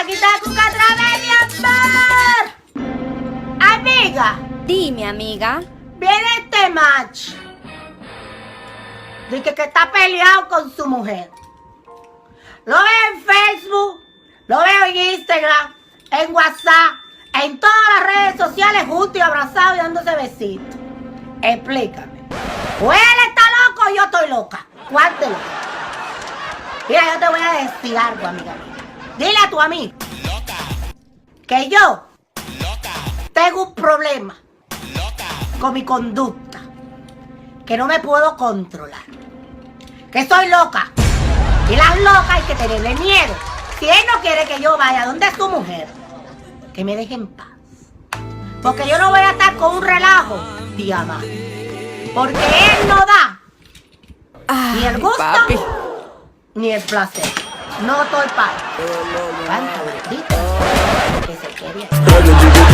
Aquí está Cuca otra vez, mi amor. Amiga. Dime, amiga. Viene este match. Dice que está peleado con su mujer. Lo veo en Facebook, lo veo en Instagram, en WhatsApp, en todas las redes sociales, juntos y abrazados y dándose besitos. Explícame. O él está loco o yo estoy loca. ¿Cuál de los dos? Mira, yo te voy a decir algo, amiga mía. Dile a tu amigo que yo tengo un problema con mi conducta, que no me puedo controlar, que soy loca, y las locas hay que tenerle miedo. Si él no quiere que yo vaya donde su mujer, que me deje en paz, porque yo no voy a estar con un relajo, tía ma, porque él no da ni el gusto papi. ni el placer. No estoy para. ¿Cuánto? ¿Viste? Que se quería.